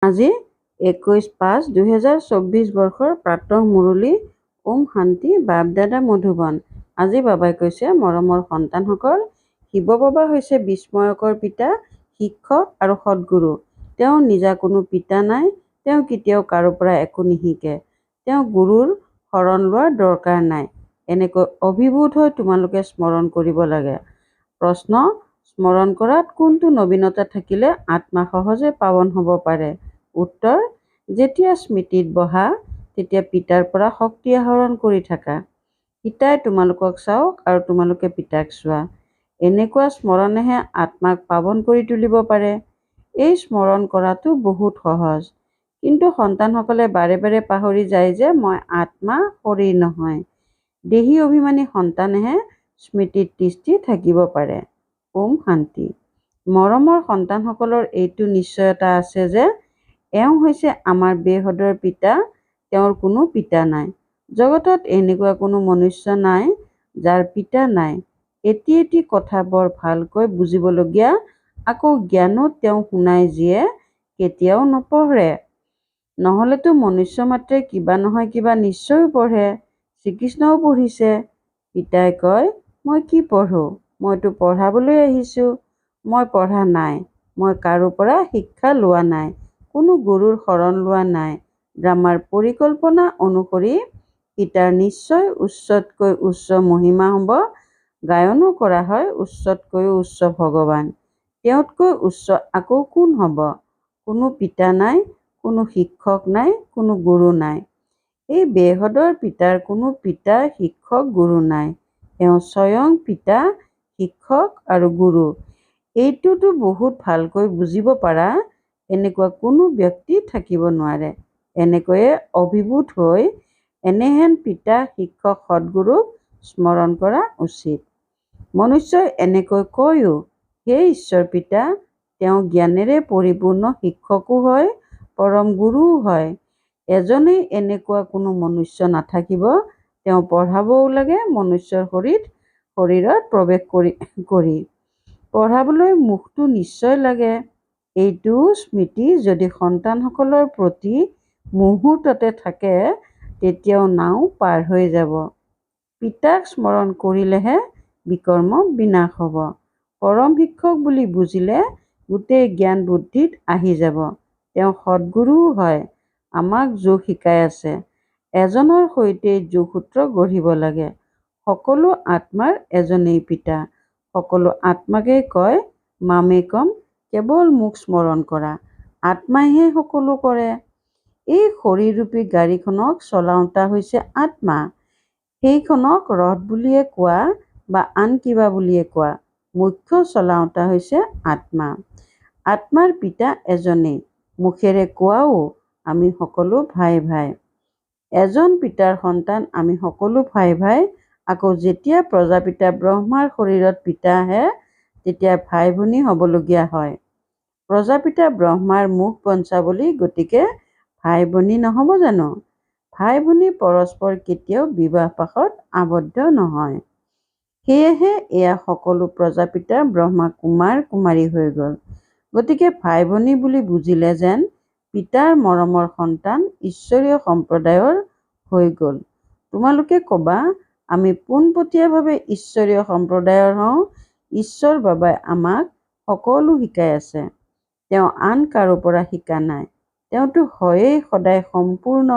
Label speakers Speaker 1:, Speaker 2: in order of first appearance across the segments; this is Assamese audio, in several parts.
Speaker 1: আজি 21/5/2024 বৰ্ষৰ প্ৰাতঃ মুৰলী। ওম শান্তি। বাপ-দাদা মধুবন। আজি বাবাই কৈছে, মৰমৰ সন্তানসকল, শিৱ বাবা হৈছে বিস্ময়কৰ পিতা, শিক্ষক আৰু সদ্গুৰু। তেওঁৰ নিজা কোনো পিতা নাই। তেওঁ কেতিয়াও কাৰো পৰা একো নিশিকে। তেওঁ গুৰুৰ শৰণ লোৱাৰ দৰকাৰ নাই। এনেকৈ অভিভূত হৈ তোমালোকে স্মৰণ কৰিব লাগে। প্ৰশ্ন: স্মৰণ কৰাত কোনটো নবীনতা থাকিলে আত্মা সহজে পাৱন হ'ব পাৰে? উত্তৰ: যেতিয়া স্মৃতিত বহা, তেতিয়া পিতাৰ পৰা শক্তি আহৰণ কৰি থাকা। পিতাই তোমালোকক চাওক আৰু তোমালোকে পিতাক চোৱা। এনেকুৱা স্মৰণেহে আত্মাক পাৱন কৰি তুলিব পাৰে। এই স্মৰণ কৰাটো বহুত সহজ। কিন্তু সন্তানসকলে বাৰে বাৰে পাহৰি যায় যে মই আত্মা, শৰীৰ নহয়। দেহী অভিমানী সন্তানেহে স্মৃতিত তিষ্ঠি থাকিব পাৰে। ওম শান্তি। মৰমৰ সন্তানসকলৰ এইটো নিশ্চয়তা আছে যে এওঁ হৈছে আমাৰ বেহদৰ পিতা। তেওঁৰ কোনো পিতা নাই। জগতত এনেকুৱা কোনো মনুষ্য নাই যাৰ পিতা নাই। এটি কথা বৰ ভালকৈ বুজিবলগীয়া। আকৌ জ্ঞানো তেওঁ শুনাই যিয়ে কেতিয়াও নপঢ়ে। নহ'লেতো মনুষ্য মাত্ৰে কিবা নহয় কিবা নিশ্চয় পঢ়ে। শ্ৰীকৃষ্ণও পঢ়িছে। পিতাই কয়, মই কি পঢ়ো? মইতো পঢ়াবলৈ আহিছোঁ। মই পঢ়া নাই। মই কাৰো পৰা শিক্ষা লোৱা নাই। কোনো গুৰুৰ শৰণ লোৱা নাই। ড্ৰামাৰ পৰিকল্পনা অনুসৰি পিতাৰ নিশ্চয় উচ্চতকৈ উচ্চ মহিমা হ'ব। গায়নো কৰা হয় উচ্চতকৈও উচ্চ ভগৱান। তেওঁতকৈ উচ্চ আকৌ কোন হ'ব? কোনো পিতা নাই, কোনো শিক্ষক নাই, কোনো গুৰু নাই। এই বেহদৰ পিতাৰ কোনো পিতা, শিক্ষক, গুৰু নাই। এওঁ স্বয়ং পিতা, শিক্ষক আৰু গুৰু। এইটোতো বহুত ভালকৈ বুজিব পাৰা এনেকুৱা কোনো ব্যক্তি থাকিব নোৱাৰে। এনেকৈয়ে অভিভূত হৈ এনেহেন পিতা, শিক্ষক, সদ্গুৰুক স্মৰণ কৰা উচিত। মনুষ্যই এনেকৈ কয়ও, হে ঈশ্বৰ পিতা। তেওঁ জ্ঞানেৰে পৰিপূৰ্ণ শিক্ষকো হয়, পৰম গুৰুও হয়। এজনেই এনেকুৱা কোনো মনুষ্য নাথাকিব। তেওঁ পঢ়াবও লাগে মনুষ্যৰ শৰীৰত প্ৰৱেশ কৰি। পঢ়াবলৈ মুখটো নিশ্চয় লাগে। এইটো স্মৃতি যদি সন্তানসকলৰ প্ৰতি মুহূৰ্ততে থাকে, তেতিয়াও নাও পাৰ হৈ যাব। পিতাক স্মৰণ কৰিলেহে বিকৰ্ম বিনাশ হ'ব। পৰম শিক্ষক বুলি বুজিলে গোটেই জ্ঞান বুদ্ধিত আহি যাব। তেওঁ সদ্গুৰুও হয়। আমাক যোগ শিকাই আছে। এজনৰ সৈতেই যোগসূত্ৰ গঢ়িব লাগে। সকলো আত্মাৰ এজনেই পিতা। সকলো আত্মাকেই কয় মামেকম, কেৱল মোক স্মৰণ কৰা। আত্মাইহে সকলো কৰে। এই শৰীৰৰূপী গাড়ীখনক চলাওঁতা হৈছে আত্মা। সেইখনক ৰথ বুলিয়ে কোৱা বা আন কিবা বুলিয়ে কোৱা, মুখ্য চলাওঁতা হৈছে আত্মা। আত্মাৰ পিতা এজনেই। মুখেৰে কোৱাও আমি সকলো ভাই ভাই। এজন পিতাৰ সন্তান আমি সকলো ভাই ভাই। আকৌ যেতিয়া প্ৰজাপিতা ব্ৰহ্মাৰ শৰীৰত পিতা আহে, তেতিয়া ভাই ভনী হ'বলগীয়া হয়। প্ৰজাপিতা ব্ৰহ্মাৰ মুখ বঞ্চাবলী, গতিকে ভাই ভনী নহ'ব জানো? ভাই ভনী পৰস্পৰ কেতিয়াও বিবাহ পাশত আবদ্ধ নহয়। সেয়েহে এয়া সকলো প্ৰজাপিতা ব্ৰহ্মা কুমাৰ কুমাৰী হৈ গ'ল। গতিকে ভাই ভনী বুলি বুজিলে যেন পিতাৰ মৰমৰ সন্তান ঈশ্বৰীয় সম্প্ৰদায়ৰ হৈ গ'ল। তোমালোকে ক'বা, আমি পোনপটীয়াভাৱে ঈশ্বৰীয় সম্প্ৰদায়ৰ হওঁ। ঈশ্বৰ বাবাই আমাক সকলো শিকাই আছে। তেওঁ আন কাৰো পৰা শিকা নাই। তেওঁতো হয়েই সদায় সম্পূৰ্ণ।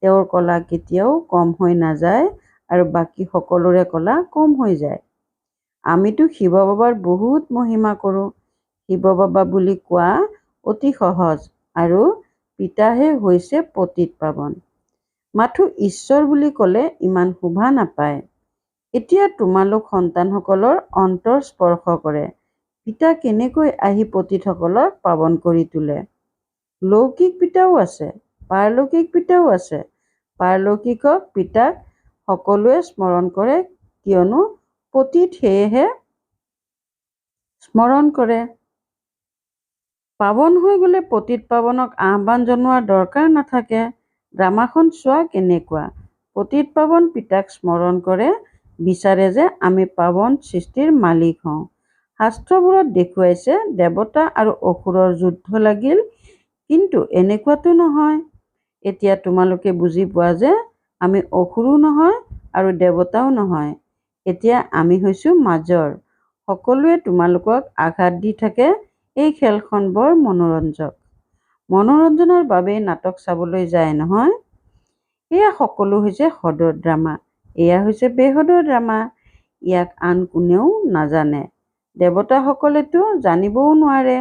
Speaker 1: তেওঁৰ কলা কেতিয়াও কম হৈ নাযায় আৰু বাকী সকলোৰে কলা কম হৈ যায়। আমিতো শিৱ বাবাৰ বহুত মহিমা কৰোঁ। শিৱ বাবা বুলি কোৱা অতি সহজ আৰু পিতাহে হৈছে পতিত পাৱন। মাথো ঈশ্বৰ বুলি ক'লে ইমান শোভা নাপায়। এতিয়া তোমালোক সন্তানসকলৰ অন্তৰ স্পৰ্শ কৰে। পিতা কেনেকৈ আহি পতিতসকলক পাৱন কৰি তোলে। লৌকিক পিতাও আছে, পাৰলৌকিক পিতাও আছে। পাৰলৌকিকক পিতাক সকলোৱে স্মৰণ কৰে, কিয়নো পতিত সেয়েহে স্মৰণ কৰে। পাৱন হৈ গ'লে পতিত পাৱনক আহ্বান জনোৱাৰ দৰকাৰ নাথাকে। ড্ৰামাখন চোৱা কেনেকুৱা। পতিত পাৱন পিতাক স্মৰণ কৰে, বিচাৰে যে আমি পাৱন সৃষ্টিৰ মালিক হওঁ। শাস্ত্ৰবোৰত দেখুৱাইছে দেৱতা আৰু অসুৰৰ যুদ্ধ লাগিল, কিন্তু এনেকুৱাতো নহয়। এতিয়া তোমালোকে বুজি পোৱা যে আমি অসুৰো নহয় আৰু দেৱতাও নহয়। এতিয়া আমি হৈছোঁ মাজৰ। সকলোৱে তোমালোকক আঘাত দি থাকে। এই খেলখন বৰ মনোৰঞ্জক। মনোৰঞ্জনৰ বাবেই নাটক চাবলৈ যায় নহয়। এয়া সকলো হৈছে সদৰ ড্ৰামা। এয়া হৈছে বেহদৰ ড্ৰামা। ইয়াক আন কোনেও নাজানে। দেৱতাসকলেতো জানিবও নোৱাৰে।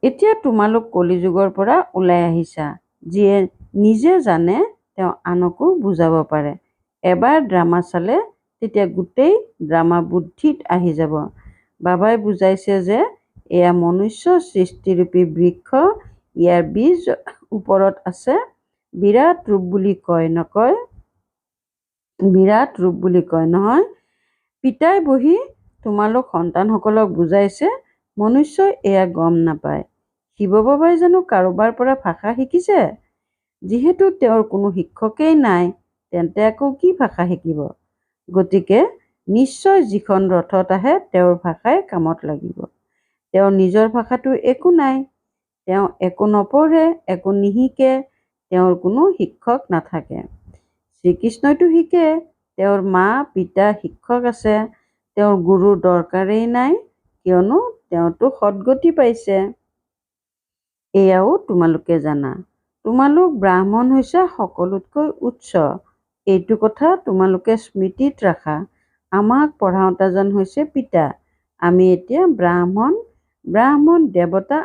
Speaker 1: এতিয়া তোমালোক কলিযুগৰ পৰা ওলাই আহিছা। যিয়ে নিজে জানে তেওঁ আনকো বুজাব পাৰে। এবাৰ ড্ৰামা চালে তেতিয়া গোটেই ড্ৰামা বুদ্ধিত আহি যাব। বাবাই বুজাইছে যে এয়া মনুষ্য সৃষ্টিৰূপী বৃক্ষ। ইয়াৰ বীজ ওপৰত আছে। বিৰাট ৰূপ বুলি কয় নকয়? বিৰাট ৰূপ বুলি কয় নহয়। পিতাই বহি তোমালোক সন্তানসকলক বুজাইছে। মনুষ্যই এয়া গম নাপায়। শিৱ বাবাই জানো কাৰোবাৰ পৰা ভাষা শিকিছে? যিহেতু তেওঁৰ কোনো শিক্ষকেই নাই, তেন্তে আকৌ কি ভাষা শিকিব? গতিকে নিশ্চয় যিখন ৰথত আহে তেওঁৰ ভাষাই কামত লাগিব। তেওঁৰ নিজৰ ভাষাটো একো নাই। তেওঁ একো নপঢ়ে, একো নিশিকে। তেওঁৰ কোনো শিক্ষক নাথাকে। শ্ৰীকৃষ্ণইতো শিকে। তেওঁৰ মা পিতা শিক্ষক আছে। তেওঁৰ গুৰুৰ দৰকাৰেই নাই, কিয়নো তেওঁতো সদ্গতি পাইছে। এয়াও তোমালোকে জানা। তোমালোক ব্ৰাহ্মণ হৈছা সকলোতকৈ উচ্চ। এইটো কথা তোমালোকে স্মৃতিত ৰাখা। আমাক পঢ়াওঁতাজন হৈছে পিতা। আমি এতিয়া ব্ৰাহ্মণ। ব্ৰাহ্মণ দেৱতা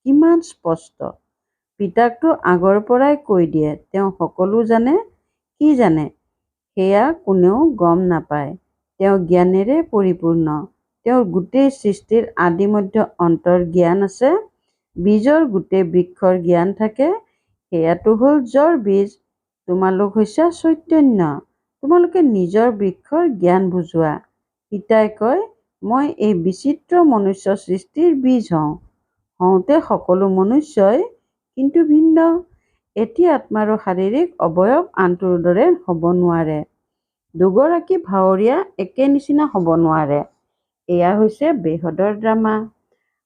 Speaker 1: কিমান স্পষ্ট। পিতাকতো আগৰ পৰাই কৈ দিয়ে। তেওঁ সকলো জানে। কি জানে সেয়া কোনেও গম নাপায়। তেওঁ জ্ঞানেৰে পৰিপূৰ্ণ। তেওঁৰ গোটেই সৃষ্টিৰ আদি মধ্য অন্তৰ জ্ঞান আছে। বীজৰ গোটেই বৃক্ষৰ জ্ঞান থাকে। সেয়াটো হ'ল জৰ বীজ। তোমালোক হৈছা চৈতন্য। তোমালোকে নিজৰ বৃক্ষৰ জ্ঞান বুজোৱা। পিতাই কয়, মই এই বিচিত্ৰ মনুষ্য সৃষ্টিৰ বীজ হওঁ। হওঁতে সকলো মনুষ্যই, কিন্তু ভিন্ন। এটি আত্মাৰো শাৰীৰিক অৱয়ব আনটোৰ দৰে হ'ব নোৱাৰে। দুগৰাকী ভাৱৰীয়া একে নিচিনা হ'ব নোৱাৰে। এয়া হৈছে বেহদৰ ড্ৰামা।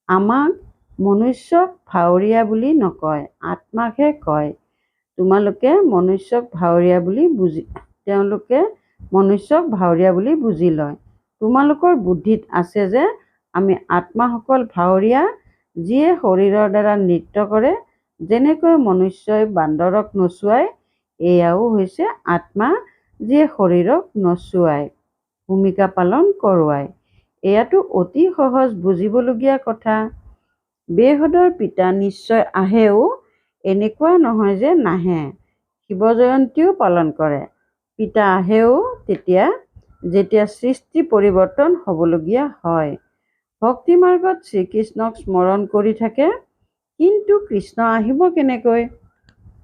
Speaker 1: আমাক মনুষ্যক ভাৱৰীয়া বুলি নকয়, আত্মাকহে কয়। তেওঁলোকে মনুষ্যক ভাৱৰীয়া বুলি বুজি লয়। তোমালোকৰ বুদ্ধিত আছে যে আমি আত্মাসকল ভাৱৰীয়া, যিয়ে শৰীৰৰ দ্বাৰা নৃত্য কৰে। যেনেকৈ মনুষ্যই বান্দৰক নচুৱায়, এয়াও হৈছে আত্মা, যিয়ে শৰীৰক নচুৱায়, ভূমিকা পালন কৰোৱায়। এয়াতো অতি সহজ বুজিবলগীয়া কথা। বেহদৰ পিতা নিশ্চয় আহেও। এনেকুৱা নহয় যে নাহে। শিৱ জয়ন্তীও পালন কৰে। পিতা আহেও তেতিয়া, যেতিয়া সৃষ্টি পৰিৱৰ্তন হ'বলগীয়া হয়। ভক্তি মাৰ্গত শ্ৰীকৃষ্ণক স্মৰণ কৰি থাকে। কিন্তু কৃষ্ণ আহিব কেনেকৈ?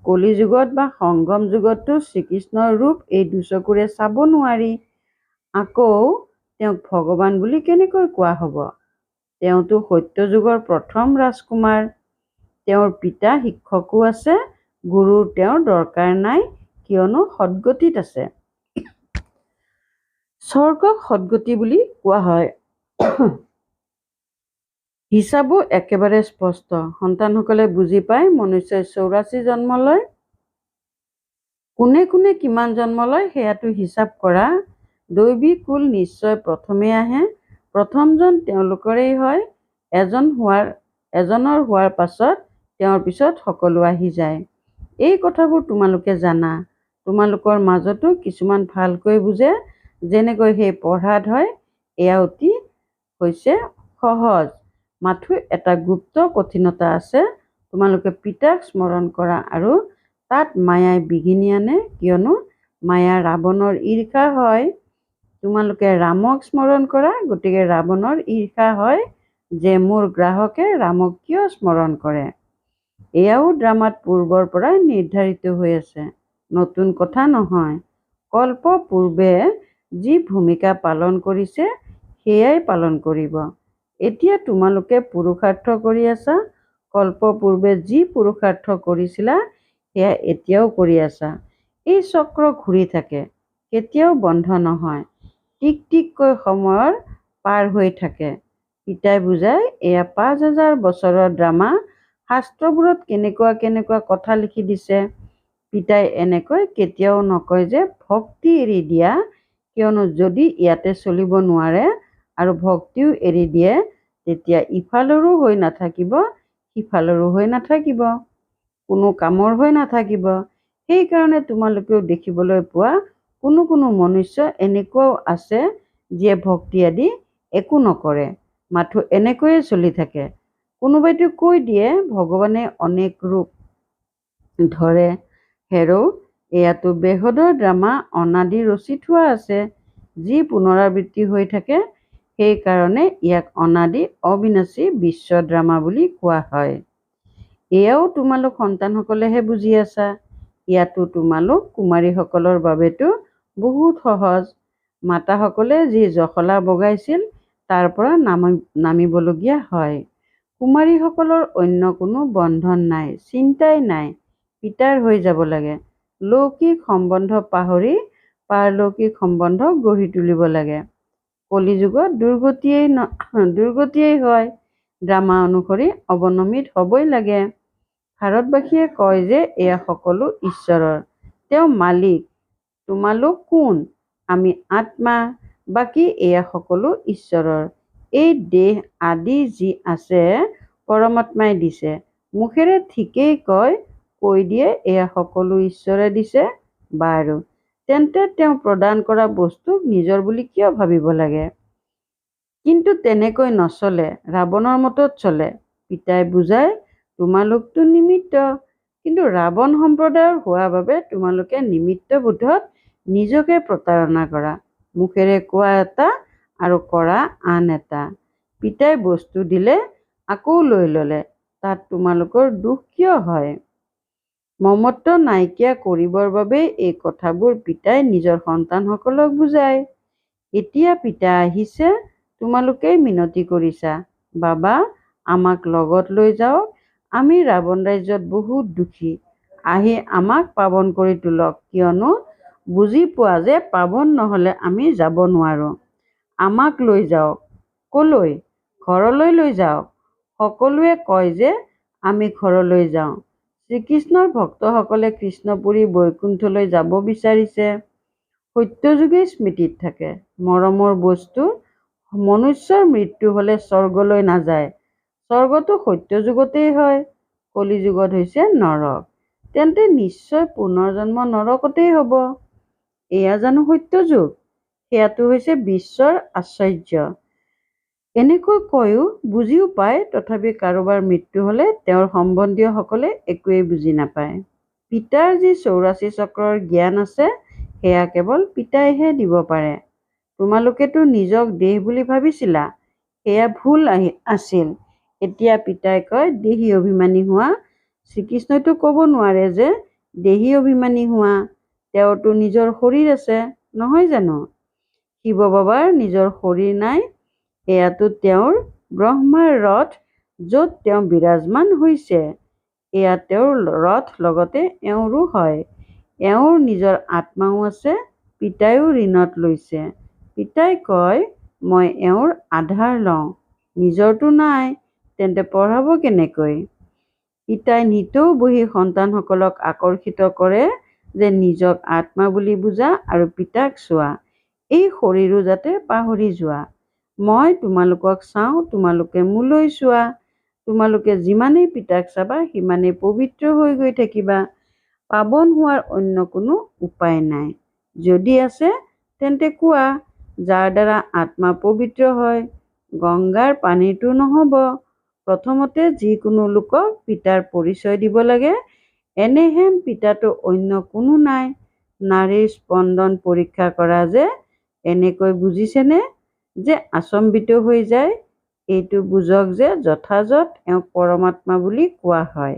Speaker 1: কলিযুগত বা সংগম যুগততো শ্ৰীকৃষ্ণৰ ৰূপ এই দুচকুৰে চাব নোৱাৰি। আকৌ তেওঁক ভগৱান বুলি কেনেকৈ কোৱা হ'ব? তেওঁতো সত্যযুগৰ প্ৰথম ৰাজকুমাৰ। তেওঁৰ পিতা শিক্ষকো আছে। গুৰুৰ তেওঁৰ দৰকাৰ নাই, কিয়নো সদ্গতিত আছে। স্বৰ্গক সদ্গতি বুলি কোৱা হয়। হিচাপো একেবাৰে স্পষ্ট। সন্তানসকলে বুজি পায় মনুষ্যই 84 জন্ম লয়। কোনে কোনে কিমান জন্ম লয় সেয়াটো হিচাপ কৰা। দৈৱী কুল নিশ্চয় প্ৰথমেই আহে। প্ৰথমজন তেওঁলোকৰেই হয়। এজনৰ হোৱাৰ পাছত তেওঁৰ পিছত সকলো আহি যায়। এই কথাবোৰ তোমালোকে জানা। তোমালোকৰ মাজতো কিছুমান ভালকৈ বুজে, যেনেকৈ সেই পঢ়াত হয়। এয়া অতি হৈছে সহজ, মাথো এটা গুপ্ত কঠিনতা আছে। তোমালোকে পিতাক স্মৰণ কৰা আৰু তাত মায়াই বিঘিনি আনে, কিয়নো মায়া ৰাৱণৰ ঈৰ্ষা হয়। তোমালোকে ৰামক স্মৰণ কৰা, গতিকে ৰাৱণৰ ঈৰ্ষা হয় যে মোৰ গ্ৰাহকে ৰামক কিয় স্মৰণ কৰে। এয়াও ড্ৰামাত পূৰ্বৰ পৰাই নিৰ্ধাৰিত হৈ আছে, নতুন কথা নহয়। কল্প পূৰ্বে যি ভূমিকা পালন কৰিছে সেয়াই পালন কৰিব। এতিয়া তোমালোকে পুৰুষাৰ্থ কৰি আছা। কল্প পূৰ্বে যি পুৰুষাৰ্থ কৰিছিলা সেয়া এতিয়াও কৰি আছা। এই চক্ৰ ঘূৰি থাকে, কেতিয়াও বন্ধ নহয়। টিক টিককৈ সময়ৰ পাৰ হৈ থাকে। পিতাই বুজায়, এয়া 5000 বছৰৰ ড্ৰামা। শাস্ত্ৰবোৰত কেনেকুৱা কথা লিখি দিছে। পিতাই এনেকৈ কেতিয়াও নকয় যে ভক্তি এৰি দিয়া, কিয়নো যদি ইয়াতে চলিব নোৱাৰে আৰু ভক্তিও এৰি দিয়ে, তেতিয়া ইফালৰো হৈ নাথাকিব, সিফালৰো হৈ নাথাকিব, কোনো কামৰ হৈ নাথাকিব। সেইকাৰণে তোমালোকেও দেখিবলৈ পোৱা কোনো মনুষ্য এনেকুৱাও আছে যিয়ে ভক্তি আদি একো নকৰে, মাথো এনেকৈয়ে চলি থাকে। কোনোবাইতো কৈ দিয়ে ভগৱানে অনেক ৰূপ ধৰে। হেৰৌ, এয়াতো বেহদৰ ড্ৰামা অনাদি ৰচি থোৱা আছে, যি পুনৰাবৃত্তি হৈ থাকে। সেইকাৰণে ইয়াক অনাদি অবিনাশী বিশ্ব ড্ৰামা বুলি কোৱা হয়। এয়াও তোমালোক সন্তানসকলেহে বুজি আছা। ইয়াতো তোমালোক কুমাৰীসকলৰ বাবেতো বহুত সহজ। মাতাসকলে যি জখলা বগাইছিল তাৰ পৰা নামিবলগীয়া হয়। কুমাৰীসকলৰ অন্য কোনো বন্ধন নাই, চিন্তাই নাই, পিতাৰ হৈ যাব লাগে। লৌকিক সম্বন্ধ পাহৰি পাৰলৌকিক সম্বন্ধ গঢ়ি তুলিব লাগে। কলিযুগত দুৰ্গতিয়েই হয়, ড্ৰামা অনুসৰি অৱনমিত হ'বই লাগে। ভাৰতবাসীয়ে কয় যে এয়া সকলো ঈশ্বৰৰ, তেওঁ মালিক। তোমালোক কোন? আমি আত্মা, বাকী এয়া সকলো ঈশ্বৰৰ। এই দেহ আদি যি আছে পৰমাত্মাই দিছে। মুখেৰে ঠিকেই কৈ দিয়ে এয়া সকলো ঈশ্বৰে দিছে। বাৰু, তেন্তে তেওঁ প্ৰদান কৰা বস্তুক নিজৰ বুলি কিয় ভাবিব লাগে? কিন্তু তেনেকৈ নচলে, ৰাৱণৰ মতত চলে। পিতাই বুজায়, তোমালোকতো নিমিত্ত, কিন্তু ৰাৱণ সম্প্ৰদায়ৰ হোৱা বাবে তোমালোকে নিমিত্ত বোধত নিজকে প্ৰতাৰণা কৰা। মুখেৰে কোৱা এটা আৰু কৰা আন এটা। পিতাই বস্তু দিলে আকৌ লৈ ল'লে, তাত তোমালোকৰ দুখ কিয় হয়? মমত্ব নাইকিয়া কৰিবৰ বাবেই এই কথাবোৰ পিতাই নিজৰ সন্তানসকলক বুজায়। এতিয়া পিতা আহিছে, তোমালোকেই মিনতি কৰিছা, বাবা আমাক লগত লৈ যাওক, আমি ৰাৱণ ৰাজ্যত বহুত দুখী, আহি আমাক পাৱন কৰি তোলক, কিয়নো বুজি পোৱা যে পাৱন নহ'লে আমি যাব নোৱাৰোঁ। আমাক লৈ যাওক। কলৈ? ঘৰলৈ লৈ যাওক। সকলোৱে কয় যে আমি ঘৰলৈ যাওঁ। শ্ৰীকৃষ্ণৰ ভক্তসকলে কৃষ্ণপুৰী বৈকুণ্ঠলৈ যাব বিচাৰিছে। সত্যযুগেই স্মৃতিত থাকে। মৰমৰ বস্তু মনুষ্যৰ মৃত্যু হ'লে স্বৰ্গলৈ নাযায়। স্বৰ্গটো সত্যযুগতেই হয়, কলিযুগত হৈছে নৰক। তেন্তে নিশ্চয় পুনৰ্জন্ম নৰকতেই হ'ব। এয়া জানো সত্যযুগ? সেয়াটো হৈছে বিশ্বৰ আশ্চৰ্য। এনেকৈ কয়ো, বুজিও পায়, তথাপি কাৰোবাৰ মৃত্যু হ'লে তেওঁৰ সম্বন্ধীয়সকলে একোৱেই বুজি নাপায়। পিতাৰ যি 84 চক্ৰৰ জ্ঞান আছে, সেয়া কেৱল পিতাইহে দিব পাৰে। তোমালোকেতো নিজক দেহ বুলি ভাবিছিলা, সেয়া ভুল আছিল। এতিয়া পিতাই কয় দেহী অভিমানী হোৱা। শ্ৰীকৃষ্ণইতো ক'ব নোৱাৰে যে দেহী অভিমানী হোৱা, তেওঁৰতো নিজৰ শৰীৰ আছে, নহয় জানো? শিৱ বাবাৰ নিজৰ শৰীৰ নাই, এয়াতো তেওঁৰ ব্ৰহ্মাৰ ৰথ, য'ত তেওঁ বিৰাজমান হৈছে। এয়া তেওঁৰ ৰথ, লগতে এওঁৰো হয়। এওঁৰ নিজৰ আত্মাও আছে। পিতাইও ঋণত লৈছে। পিতাই কয় মই এওঁৰ আধাৰ লওঁ, নিজৰটো নাই, তেন্তে পঢ়াব কেনেকৈ? পিতাই নিতৌ বহি সন্তানসকলক আকৰ্ষিত কৰে যে নিজক আত্মা বুলি বুজা আৰু পিতাক চোৱা, এই শৰীৰো যাতে পাহৰি যোৱা। মই তোমালোকক চাওঁ, তোমালোকে মোলৈ চোৱা। তোমালোকে যিমানেই পিতাক চাবা সিমানেই পবিত্ৰ হৈ গৈ থাকিবা। পাৱন হোৱাৰ অন্য কোনো উপায় নাই। যদি আছে তেন্তে কোৱা, যাৰ দ্বাৰা আত্মা পবিত্ৰ হয়। গংগাৰ পানীটো নহ'ব। প্ৰথমতে যিকোনো লোকক পিতাৰ পৰিচয় দিব লাগে। এনেহেন পিতাতো অন্য কোনো নাই। নাড়ীৰ স্পন্দন পৰীক্ষা কৰা যে এনেকৈ বুজিছেনে যে আচম্বিত হৈ যায়, এইটো বুজক যে যথাযথ এওঁক পৰমাত্মা বুলি কোৱা হয়।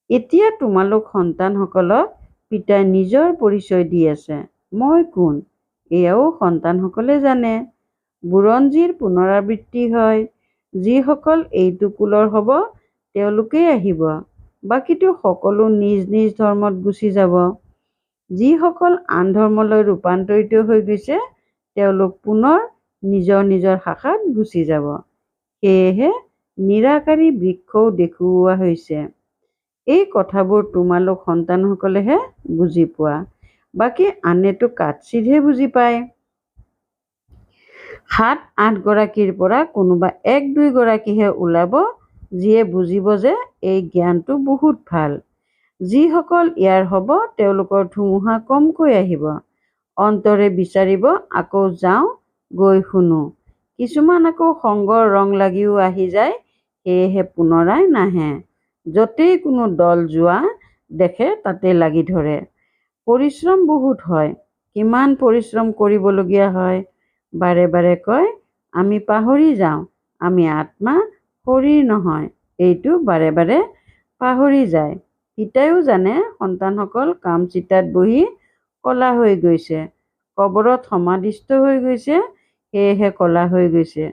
Speaker 1: এতিয়া তোমালোক সন্তানসকলক পিতাই নিজৰ পৰিচয় দি আছে। মই কোন, এয়াও সন্তানসকলে জানে। বুৰঞ্জীৰ পুনৰাবৃত্তি হয়। যিসকল এইটো কুলৰ হ'ব তেওঁলোকেই আহিব, বাকীটো সকলো নিজ নিজ ধৰ্মত গুচি যাব। যিসকল আন ধৰ্মলৈ ৰূপান্তৰিত হৈ গৈছে তেওঁলোক পুনৰ নিজৰ নিজৰ শাখাত গুচি যাব। সেয়েহে নিৰাকাৰী বৃক্ষও দেখুওৱা হৈছে। এই কথাবোৰ তোমালোক সন্তানসকলেহে বুজি পোৱা, বাকী আনেতো কাৎচিতহে বুজি পায়। 7-8 গৰাকীৰ পৰা কোনোবা 1-2 গৰাকীহে ওলাব যিয়ে বুজিব যে এই জ্ঞানটো বহুত ভাল। যিসকল ইয়াৰ হ'ব তেওঁলোকৰ ধুমুহা কমকৈ আহিব। অন্তৰে বিচাৰিব আকৌ যাওঁ গৈ শুনো। কিছুমান আকৌ সংগৰ ৰং লাগিও আহি যায়, সেয়েহে পুনৰাই নাহে। য'তেই কোনো দল যোৱা দেখে তাতে লাগি ধৰে। পৰিশ্ৰম বহুত হয়। কিমান পৰিশ্ৰম কৰিবলগীয়া হয়। বাৰে বাৰে কয় আমি পাহৰি যাওঁ, আমি আত্মা, শৰীৰ নহয়। এইটো বাৰে বাৰে পাহৰি যায়। পিতাইও জানে সন্তানসকল কামচিতাত বহি কলা হৈ গৈছে, কবৰত সমাধিস্থ হৈ গৈছে, সেয়েহে কলা হৈ গৈছে।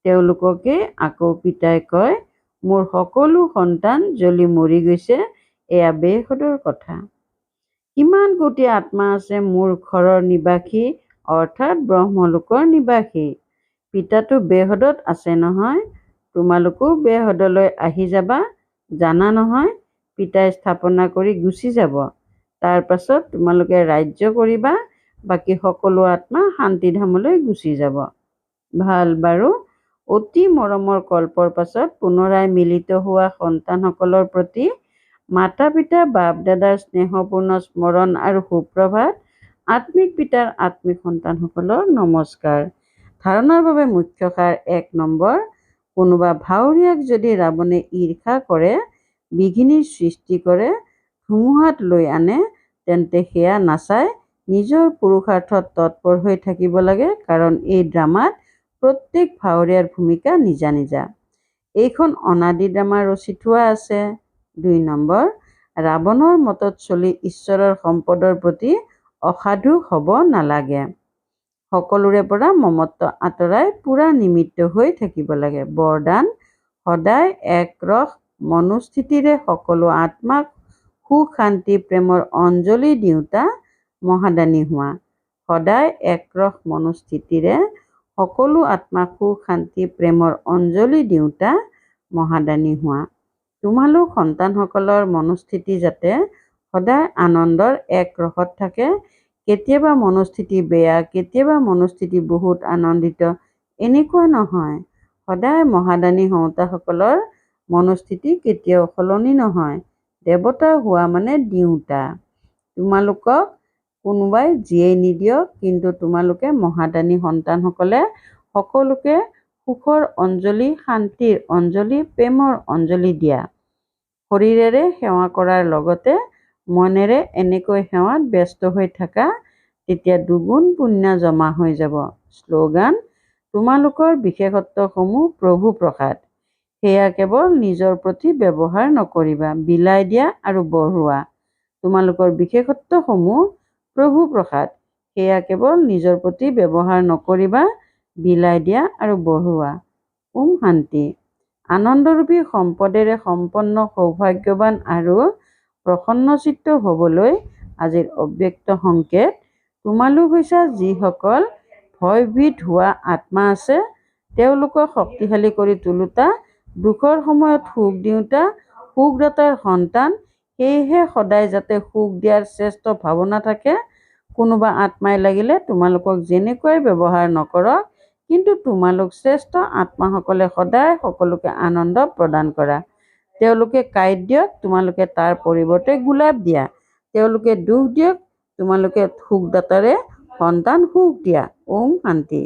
Speaker 1: তেওঁলোককে আকৌ পিতাই কয় মোৰ সকলো সন্তান জ্বলি মৰি গৈছে, এয়া বেহদৰ কথা। কিমান কোটি আত্মা আছে মোৰ ঘৰৰ নিবাসী, অৰ্থাৎ ব্ৰহ্মলোকৰ নিবাসী। পিতাটো বেহদত আছে নহয়, তোমালোকো বেহদলৈ আহি যাবা, জানা নহয়। পিতাই স্থাপনা কৰি গুচি যাব, তাৰ পাছত তোমালোকে ৰাজ্য কৰিবা, বাকী সকলো আত্মা শান্তিধামলৈ গুচি যাব। ভাল বাৰু। অতি মৰমৰ কল্পৰ পাছত পুনৰাই মিলিত হোৱা সন্তানসকলৰ প্ৰতি মাতা পিতা বাপ দাদাৰ স্নেহপূৰ্ণ স্মৰণ আৰু সুপ্ৰভাত। আত্মিক পিতাৰ আত্মিক সন্তানসকলৰ নমস্কাৰ। ধাৰণাৰ বাবে মুখ্য সাৰ 1 নম্বৰ। কোনোবা ভাৱৰীয়াক যদি ৰাৱণে ঈৰ্ষা কৰে, বিঘিনিৰ সৃষ্টি কৰে, ধুমুহাত লৈ আনে, তেন্তে সেয়া নাচাই নিজৰ পুৰুষাৰ্থত তৎপৰ হৈ থাকিব লাগে, কাৰণ এই ড্ৰামাত প্ৰত্যেক ভাৱৰীয়াৰ ভূমিকা নিজা নিজা। এইখন অনাদি ড্ৰামা ৰচি থোৱা আছে। 2 নম্বৰ। ৰাৱণৰ মতত চলি ঈশ্বৰৰ সম্পদৰ প্ৰতি অসাধু হ'ব নালাগে। সকলোৰে পৰা মমত্ব আঁতৰাই পুৰা নিমিত্ত হৈ থাকিব লাগে। বৰদান: সদায় একৰস মনোস্থিতিৰে সকলো আত্মাক সুখ শান্তি প্ৰেমৰ অঞ্জলি দিওঁতা মহাদানী হোৱা। সদায় একৰস মনোস্থিতিৰে সকলো আত্মাক সুখ শান্তি প্ৰেমৰ অঞ্জলি দিওঁতা মহাদানী হোৱা। তোমালোক সন্তানসকলৰ মনোস্থিতি যাতে সদায় আনন্দৰ এক ৰসত থাকে। কেতিয়াবা মনোস্থিতি বেয়া, কেতিয়াবা মনোস্থিতি বহুত আনন্দিত, এনেকুৱা নহয়। সদায় মহাদানী হওঁতাসকলৰ মনোস্থিতি কেতিয়াও সলনি নহয়। দেৱতা হোৱা মানে দিওঁতা। তোমালোকক কোনোবাই যিয়েই নিদিয়ক, কিন্তু তোমালোকে মহাদানী সন্তানসকলে সকলোকে সুখৰ অঞ্জলি, শান্তিৰ অঞ্জলি, প্ৰেমৰ অঞ্জলি দিয়া। শৰীৰেৰে সেৱা কৰাৰ লগতে মনেৰে এনেকৈ সেৱাত ব্যস্ত হৈ থাকা, তেতিয়া দুগুণ পুণ্য জমা হৈ যাব। শ্লোগান: তোমালোকৰ বিশেষত্বসমূহ প্ৰভু প্ৰসাদ, সেয়া কেৱল নিজৰ প্ৰতি ব্যৱহাৰ নকৰিবা, বিলাই দিয়া আৰু বঢ়োৱা। তোমালোকৰ বিশেষত্বসমূহ প্ৰভু প্ৰসাদ, সেয়া কেৱল নিজৰ প্ৰতি ব্যৱহাৰ নকৰিবা, বিলাই দিয়া আৰু বঢ়োৱা। ওম শান্তি। আনন্দৰূপী সম্পদেৰে সম্পন্ন সৌভাগ্যৱান আৰু প্ৰসন্নচিত্ত হ'বলৈ আজিৰ অব্যক্ত সংকেত: তোমালোক হৈছা যিসকল ভয়ভীত হোৱা আত্মা আছে, তেওঁলোকক শক্তিশালী কৰি তোলোতা, দুখৰ সময়ত সুখ দিওঁতা, সুখদাতাৰ সন্তান। সেয়েহে সদায় যাতে সুখ দিয়াৰ শ্ৰেষ্ঠ ভাৱনা থাকে। কোনোবা আত্মাই লাগিলে তোমালোকক যেনেকুৱাই ব্যৱহাৰ নকৰক, কিন্তু তোমালোক শ্ৰেষ্ঠ আত্মাসকলে সদায় সকলোকে আনন্দ প্ৰদান কৰা। তেওঁলোকে কাঁইট দিয়ক, তোমালোকে তাৰ পৰিৱৰ্তে গোলাপ দিয়া। তেওঁলোকে দুখ দিয়ক, তোমালোকে সুখদাতাৰে সন্তান সুখ দিয়া। ওম শান্তি।